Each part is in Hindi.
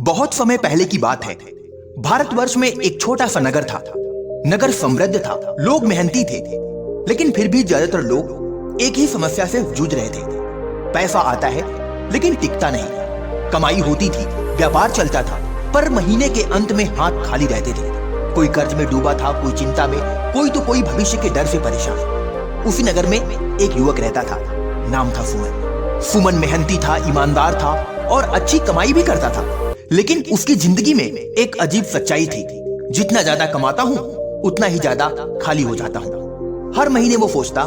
बहुत समय पहले की बात है। भारतवर्ष में एक छोटा सा नगर था। नगर समृद्ध था, लोग मेहनती थे, लेकिन फिर भी ज्यादातर लोग एक ही समस्या से जूझ रहे थे। पैसा आता है लेकिन टिकता नहीं। कमाई होती थी, व्यापार चलता था, पर महीने के अंत में हाथ खाली रहते थे। कोई कर्ज में डूबा था, कोई चिंता में, कोई भविष्य के डर से परेशान। उसी नगर में एक युवक रहता था, नाम था सुमन। सुमन मेहनती था, ईमानदार था और अच्छी कमाई भी करता था। लेकिन उसकी जिंदगी में एक अजीब सच्चाई थी। जितना ज्यादा कमाता हूँ उतना ही ज्यादा खाली हो जाता हूँ। हर महीने वो सोचता,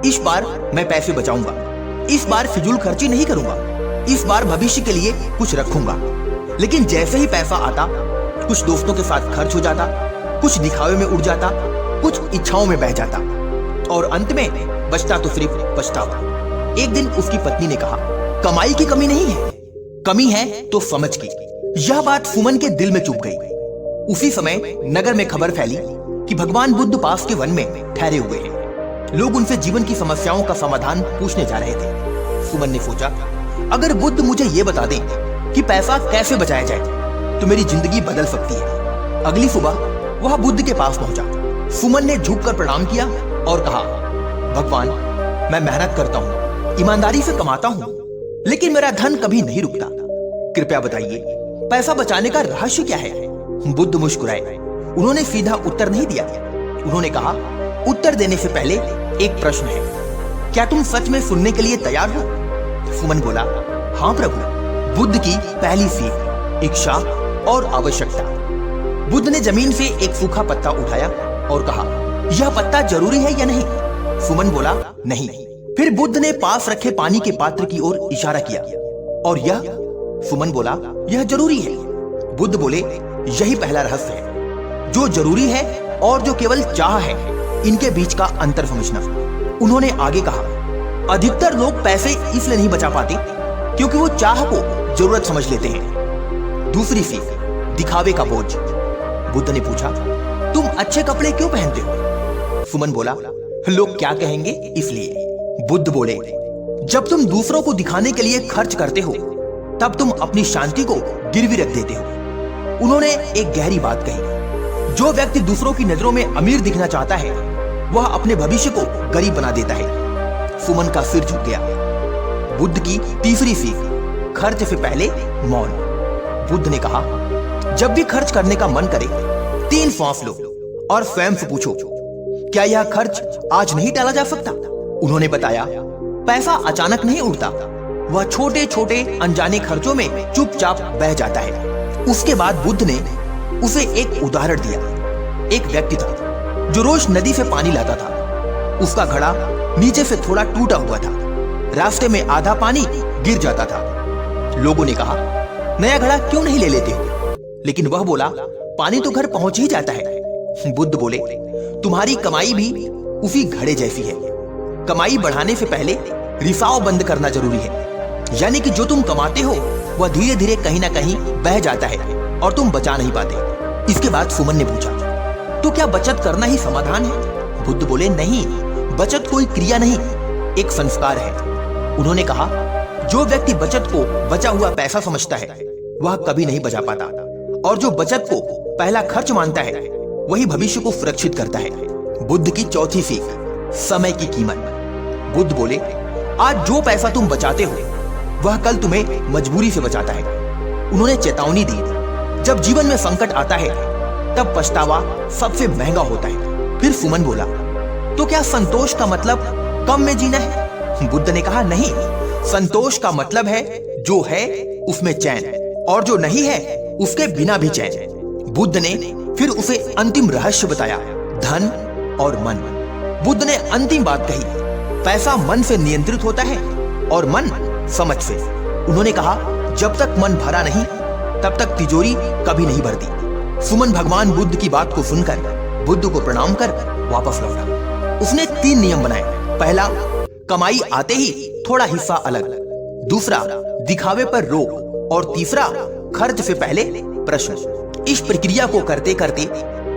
इस बार मैं पैसे बचाऊंगा, इस बार फिजूल खर्ची नहीं करूंगा, इस बार भविष्य के लिए कुछ रखूंगा। लेकिन जैसे ही पैसा आता, कुछ दोस्तों के साथ खर्च हो जाता, कुछ दिखावे में उड़ जाता, कुछ इच्छाओं में बह जाता और अंत में बचता तो सिर्फ पछतावा। एक दिन उसकी पत्नी ने कहा, कमाई की कमी नहीं है, कमी है तो समझ की। यह बात सुमन के दिल में चुभ गई। उसी समय नगर में खबर फैली कि भगवान बुद्ध पास के वन में ठहरे हुए हैं। लोग उनसे जीवन की समस्याओं का समाधान पूछने जा रहे थे। सुमन ने सोचा, अगर बुद्ध मुझे ये बता दें कि पैसा कैसे बचाया जाए तो मेरी जिंदगी बदल सकती है। अगली सुबह वह बुद्ध के पास पहुंचा। सुमन ने झुककर प्रणाम किया और कहा, भगवान, मैं मेहनत करता हूँ, ईमानदारी से कमाता हूँ, लेकिन मेरा धन कभी नहीं रुकता। कृपया बताइए, पैसा बचाने का रहस्य क्या है? बुद्ध मुस्कुराए। उन्होंने सीधा उत्तर नहीं दिया। उन्होंने कहा, उत्तर देने से पहले एक प्रश्न है, क्या तुम सच में सुनने के लिए तैयार हो? सुमन बोला, हाँ प्रभु। बुद्ध की पहली सीख, इच्छा और आवश्यकता। बुद्ध ने जमीन से एक सूखा पत्ता उठाया और कहा, यह पत्ता जरूरी है या नहीं? सुमन बोला, नहीं। फिर बुद्ध ने पास रखे पानी के पात्र की ओर इशारा किया, और यह? सुमन बोला, यह जरूरी है। बुद्ध बोले, यही पहला रहस्य है। जो जरूरी है और जो केवल चाह है, इनके बीच का अंतर समझना। उन्होंने आगे कहा, अधिकतर लोग पैसे इसलिए नहीं बचा पाते क्योंकि वो चाह को जरूरत समझ लेते हैं। दूसरी सीख, दिखावे का बोझ। बुद्ध ने पूछा, तुम अच्छे कपड़े क्यों पहनते हो? सुमन बोला, लोग क्या कहेंगे इसलिए। बुद्ध बोले, जब तुम दूसरों को दिखाने के लिए खर्च करते हो तब तुम अपनी शांति को गिरवी रख देते हो। उन्होंने एक गहरी बात कही, जो व्यक्ति दूसरों की नजरों में अमीर दिखना चाहता है वह अपने भविष्य को गरीब बना देता है। सुमन का सिर झुक गया। बुद्ध की तीसरी सीख, खर्च से पहले मौन। बुद्ध ने कहा, जब भी खर्च करने का मन करे 3 सांस लो और स्वयं से पूछो, क्या यह खर्च आज नहीं टाला जा सकता? उन्होंने बताया, पैसा अचानक नहीं उड़ता, वह छोटे छोटे अनजाने खर्चों में चुपचाप बह जाता है। उसके बाद बुद्ध ने उसे एक उदाहरण दिया। एक व्यक्ति था जो रोज नदी से पानी लाता था। उसका घड़ा नीचे से थोड़ा टूटा हुआ था। रास्ते में आधा पानी गिर जाता था। लोगों ने कहा, नया घड़ा क्यों नहीं ले लेते हो? लेकिन वह बोला, पानी तो घर पहुंच ही जाता है। बुद्ध बोले, तुम्हारी कमाई भी उसी घड़े जैसी है। कमाई बढ़ाने से पहले रिसाव बंद करना जरूरी है। यानी कि जो तुम कमाते हो वह धीरे धीरे कहीं ना कहीं बह जाता है और तुम बचा नहीं पाते। इसके बाद सुमन ने पूछा, तो क्या बचत करना ही समाधान है? बुद्ध बोले, नहीं, बचत कोई क्रिया नहीं, एक संस्कार है। उन्होंने कहा, जो व्यक्ति बचत को बचा हुआ पैसा समझता है वह कभी नहीं बचा पाता, और जो बचत को पहला खर्च मानता है वही भविष्य को सुरक्षित करता है। बुद्ध की चौथी सीख, समय की कीमत। बुद्ध बोले, आज जो पैसा तुम बचाते हो वह कल तुम्हें मजबूरी से बचाता है। उन्होंने चेतावनी दी, जब जीवन में संकट आता है तब पछतावा सबसे महंगा होता है। फिर सुमन बोला, तो क्या संतोष का मतलब कम में जीना है? बुद्ध ने कहा, नहीं, संतोष का मतलब है जो है उसमें चैन, और जो नहीं है उसके बिना भी चैन। बुद्ध ने फिर उसे अंतिम रहस्य बताया, धन और मन। बुद्ध ने अंतिम बात कही, पैसा मन से नियंत्रित होता है और मन समझ से। उन्होंने कहा, जब तक मन भरा नहीं तब तक तिजोरी कभी नहीं भरती। सुमन भगवान बुद्ध की बात को सुनकर बुद्ध को प्रणाम कर वापस लौटा। उसने 3 नियम बनाए। पहला, कमाई आते ही थोड़ा हिस्सा अलग। दूसरा, दिखावे पर रोक। और तीसरा, खर्च से पहले प्रश्न। इस प्रक्रिया को करते करते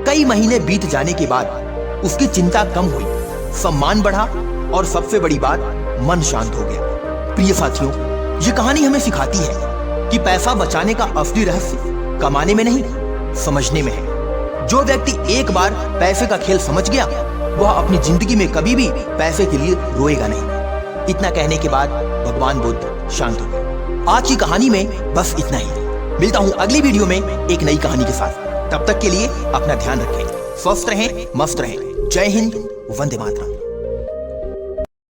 कई महीने बीत जाने के बाद उसकी चिंता कम हुई, सम्मान बढ़ा और सबसे बड़ी बात, मन शांत हो गया। प्रिय साथियों, ये कहानी हमें सिखाती है कि पैसा बचाने का असली रहस्य कमाने में नहीं, समझने में है। जो व्यक्ति एक बार पैसे का खेल समझ गया, वह अपनी जिंदगी में कभी भी पैसे के लिए रोएगा नहीं। इतना कहने के बाद भगवान बुद्ध शांत हो गए। आज की कहानी में बस इतना ही। मिलता हूँ अगली वीडियो में एक नई कहानी के साथ। तब तक के लिए अपना ध्यान रखें, स्वस्थ रहें, मस्त रहें। जय हिंद, वंदे मातरम।